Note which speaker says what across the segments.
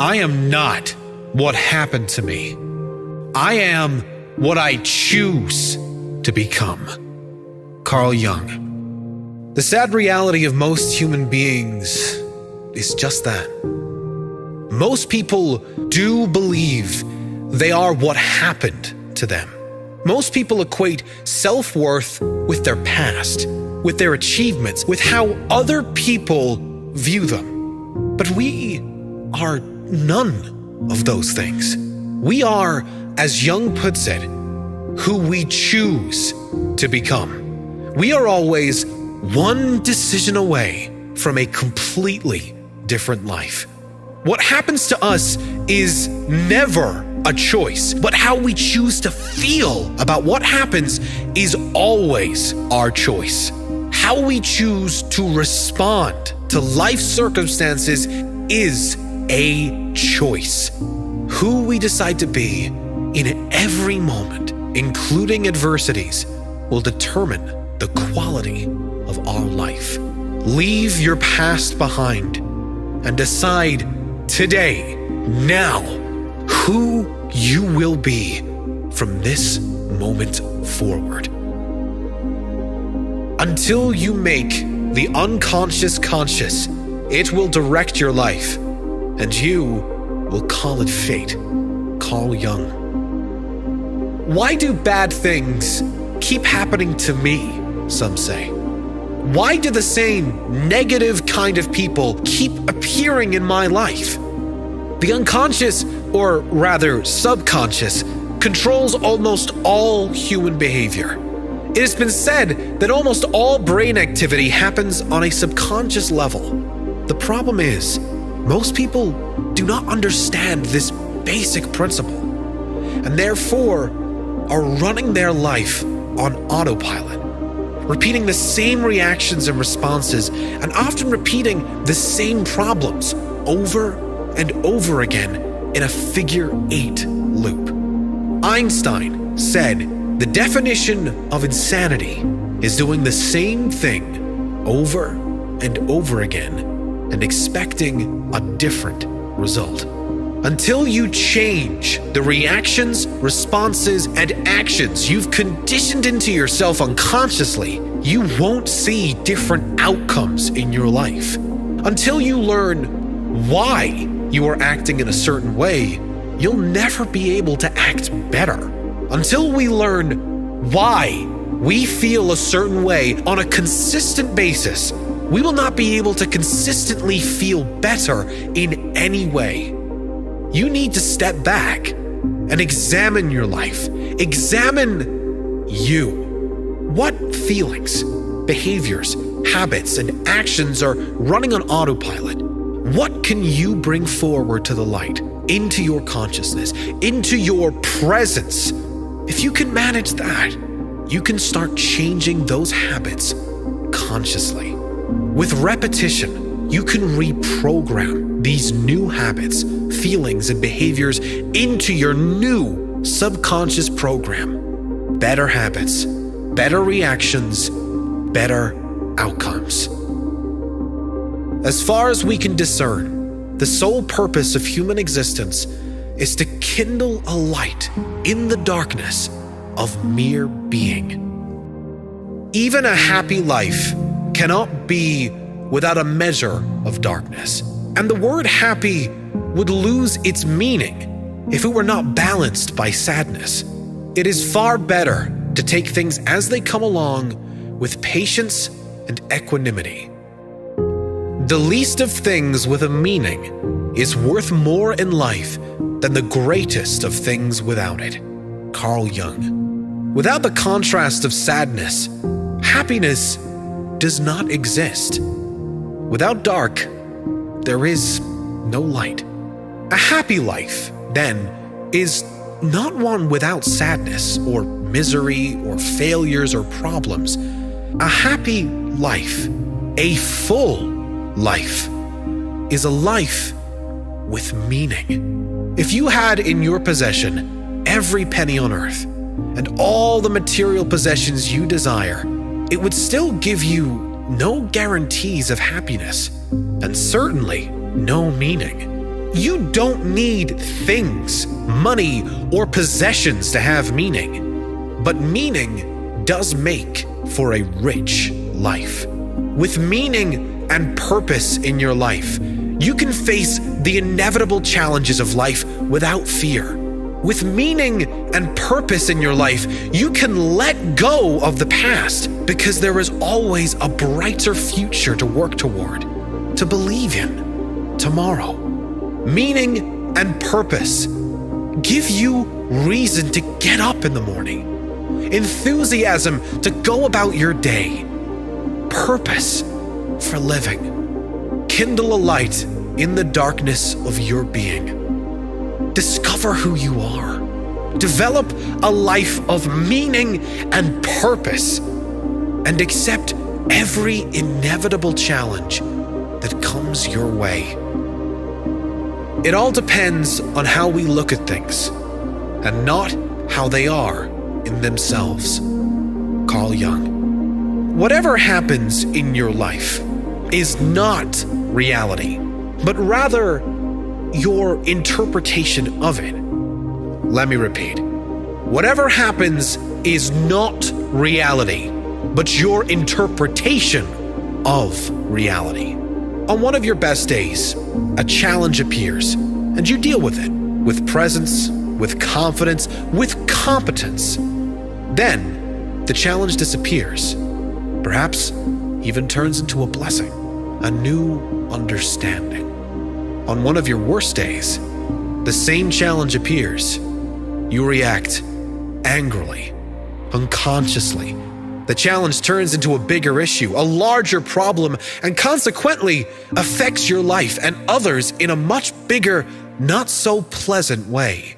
Speaker 1: I am not what happened to me. I am what I choose to become. Carl Jung. The sad reality of most human beings is just that. Most people do believe they are what happened to them. Most people equate self-worth with their past, with their achievements, with how other people view them. But we are none of those things. We are, as Jung puts it, who we choose to become. We are always one decision away from a completely different life. What happens to us is never a choice, but how we choose to feel about what happens is always our choice. How we choose to respond to life circumstances is a choice. Who we decide to be in every moment, including adversities, will determine the quality of our life. Leave your past behind and decide today, now, who you will be from this moment forward. Until you make the unconscious conscious, it will direct your life, and you will call it fate. Carl Jung. Why do bad things keep happening to me, some say? Why do the same negative kind of people keep appearing in my life? The unconscious, or rather subconscious, controls almost all human behavior. It has been said that almost all brain activity happens on a subconscious level. The problem is, most people do not understand this basic principle, and therefore are running their life on autopilot, repeating the same reactions and responses, and often repeating the same problems over and over again in a figure-8 loop. Einstein said the definition of insanity is doing the same thing over and over again and expecting a different result. Until you change the reactions, responses, and actions you've conditioned into yourself unconsciously, you won't see different outcomes in your life. Until you learn why you are acting in a certain way, you'll never be able to act better. Until we learn why we feel a certain way on a consistent basis, we will not be able to consistently feel better in any way. You need to step back and examine your life. Examine you. What feelings, behaviors, habits, and actions are running on autopilot? What can you bring forward to the light, into your consciousness, into your presence? If you can manage that, you can start changing those habits consciously. With repetition, you can reprogram these new habits, feelings, and behaviors into your new subconscious program. Better habits, better reactions, better outcomes. As far as we can discern, the sole purpose of human existence is to kindle a light in the darkness of mere being. Even a happy life cannot be without a measure of darkness, and the word happy would lose its meaning if it were not balanced by sadness. It is far better to take things as they come along with patience and equanimity. The least of things with a meaning is worth more in life than the greatest of things without it. Carl Jung. Without the contrast of sadness, happiness does not exist. Without dark, there is no light. A happy life, then, is not one without sadness or misery or failures or problems. A happy life, a full life, is a life with meaning. If you had in your possession every penny on earth and all the material possessions you desire, it would still give you no guarantees of happiness and certainly no meaning. You don't need things, money, or possessions to have meaning. But meaning does make for a rich life. With meaning and purpose in your life, you can face the inevitable challenges of life without fear. With meaning and purpose in your life, you can let go of the past because there is always a brighter future to work toward, to believe in tomorrow. Meaning and purpose give you reason to get up in the morning, enthusiasm to go about your day, purpose for living. Kindle a light in the darkness of your being. Discover who you are. Develop a life of meaning and purpose, and accept every inevitable challenge that comes your way. It all depends on how we look at things, and not how they are in themselves. Carl Jung. Whatever happens in your life is not reality, but rather your interpretation of it. Let me repeat. Whatever happens is not reality, but your interpretation of reality. On one of your best days, a challenge appears, and you deal with it with presence, with confidence, with competence. Then, the challenge disappears, perhaps even turns into a blessing, a new understanding. On one of your worst days, the same challenge appears. You react angrily, unconsciously. The challenge turns into a bigger issue, a larger problem, and consequently affects your life and others in a much bigger, not so pleasant way.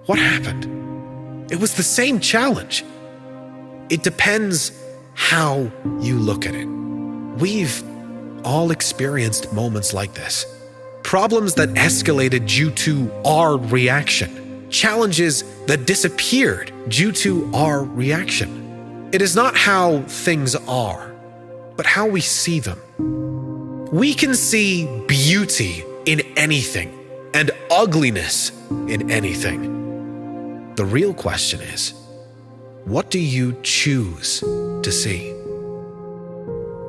Speaker 1: What happened? It was the same challenge. It depends how you look at it. We've all experienced moments like this. Problems that escalated due to our reaction. Challenges that disappeared due to our reaction. It is not how things are, but how we see them. We can see beauty in anything and ugliness in anything. The real question is, what do you choose to see?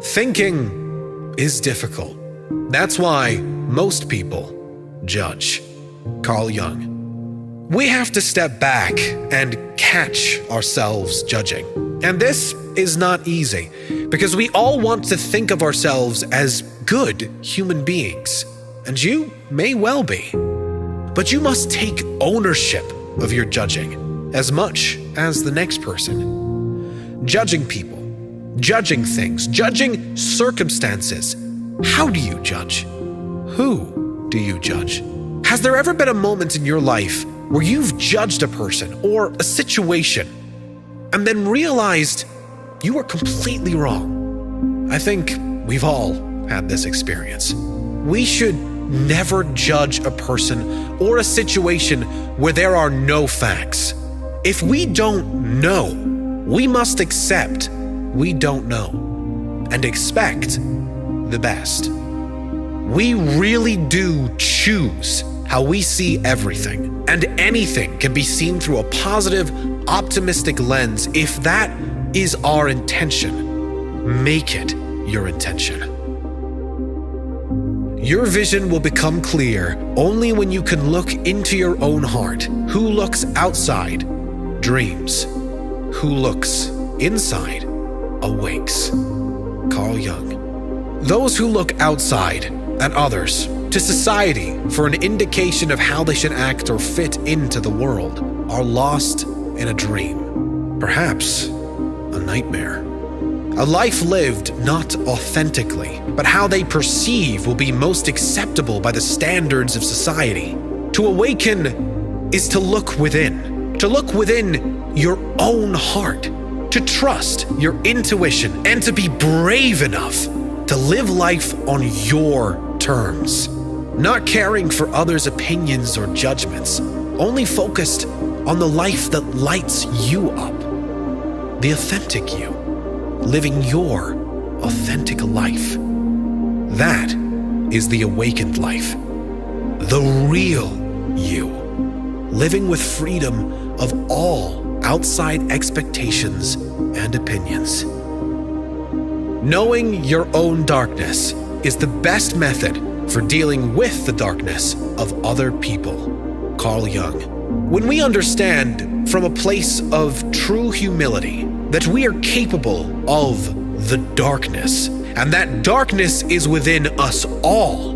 Speaker 1: Thinking is difficult. That's why most people judge. Carl Jung. We have to step back and catch ourselves judging. And this is not easy, because we all want to think of ourselves as good human beings, and you may well be. But you must take ownership of your judging as much as the next person. Judging people, judging things, judging circumstances. How do you judge? Who do you judge? Has there ever been a moment in your life where you've judged a person or a situation and then realized you were completely wrong? I think we've all had this experience. We should never judge a person or a situation where there are no facts. If we don't know, we must accept we don't know and expect the best. We really do choose how we see everything, and anything can be seen through a positive, optimistic lens if that is our intention. Make it your intention. Your vision will become clear only when you can look into your own heart. Who looks outside dreams. Who looks inside awakes. Carl Jung. Those who look outside at others, to society, for an indication of how they should act or fit into the world, are lost in a dream, perhaps a nightmare. A life lived not authentically, but how they perceive will be most acceptable by the standards of society. To awaken is to look within your own heart, to trust your intuition, and to be brave enough to live life on your terms, not caring for others' opinions or judgments, only focused on the life that lights you up, the authentic you, living your authentic life. That is the awakened life. the real you, living with freedom of all outside expectations and opinions. Knowing your own darkness is the best method for dealing with the darkness of other people. Carl Jung. When we understand from a place of true humility that we are capable of the darkness, and that darkness is within us all,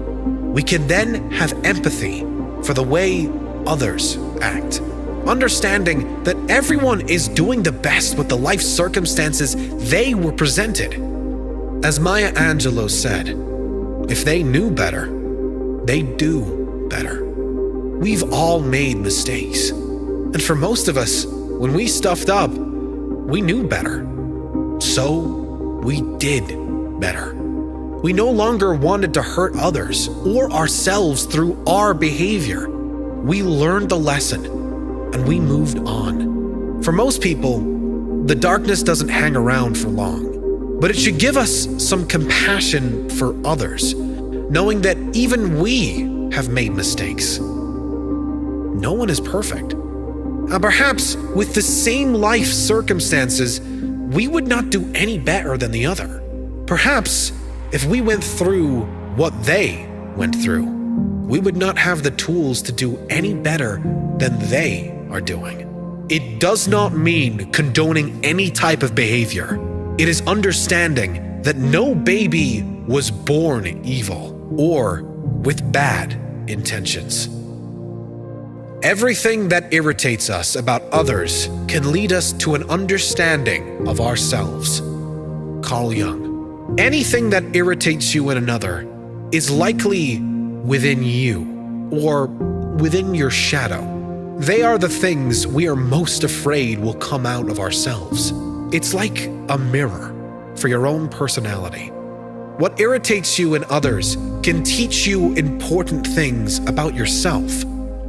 Speaker 1: we can then have empathy for the way others act. Understanding that everyone is doing the best with the life circumstances they were presented. As Maya Angelou said, if they knew better, they'd do better. We've all made mistakes. And for most of us, when we stuffed up, we knew better. So we did better. We no longer wanted to hurt others or ourselves through our behavior. We learned the lesson and we moved on. For most people, the darkness doesn't hang around for long, but it should give us some compassion for others, knowing that even we have made mistakes. No one is perfect. And perhaps with the same life circumstances, we would not do any better than the other. Perhaps if we went through what they went through, we would not have the tools to do any better than they are doing. It does not mean condoning any type of behavior. It is understanding that no baby was born evil or with bad intentions. Everything that irritates us about others can lead us to an understanding of ourselves. Carl Jung. Anything that irritates you in another is likely within you or within your shadow. They are the things we are most afraid will come out of ourselves. It's like a mirror for your own personality. What irritates you in others can teach you important things about yourself.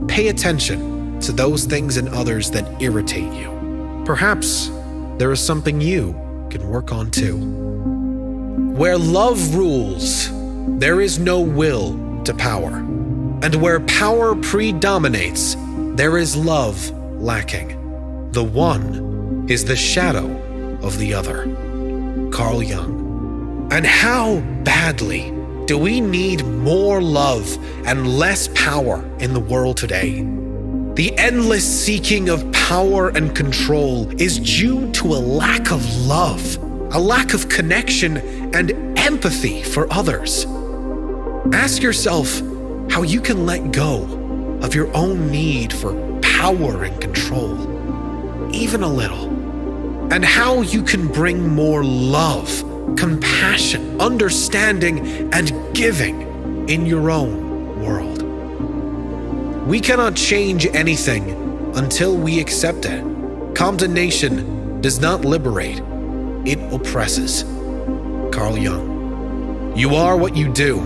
Speaker 1: Pay attention to those things in others that irritate you. Perhaps there is something you can work on too. Where love rules, there is no will to power. And where power predominates, there is love lacking. The one is the shadow of the other. Carl Jung. And how badly do we need more love and less power in the world today? The endless seeking of power and control is due to a lack of love, a lack of connection and empathy for others. Ask yourself how you can let go of your own need for power and control, even a little, and how you can bring more love, compassion, understanding, and giving in your own world. We cannot change anything until we accept it. Condemnation does not liberate, it oppresses. Carl Jung. You are what you do,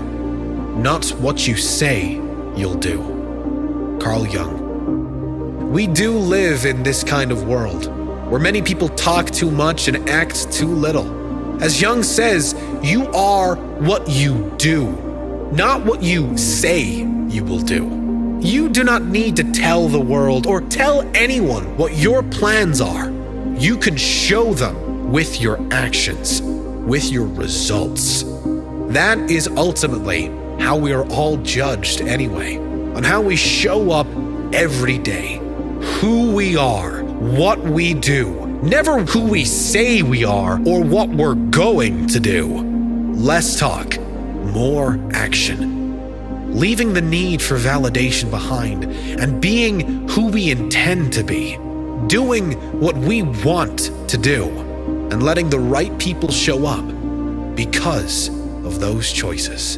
Speaker 1: not what you say you'll do. Carl Jung. We do live in this kind of world where many people talk too much and act too little. As Jung says, you are what you do, not what you say you will do. You do not need to tell the world or tell anyone what your plans are. You can show them with your actions, with your results. That is ultimately how we are all judged anyway, on how we show up every day, who we are, what we do, never who we say we are or what we're going to do. Less talk, more action. Leaving the need for validation behind and being who we intend to be. Doing what we want to do and letting the right people show up because of those choices.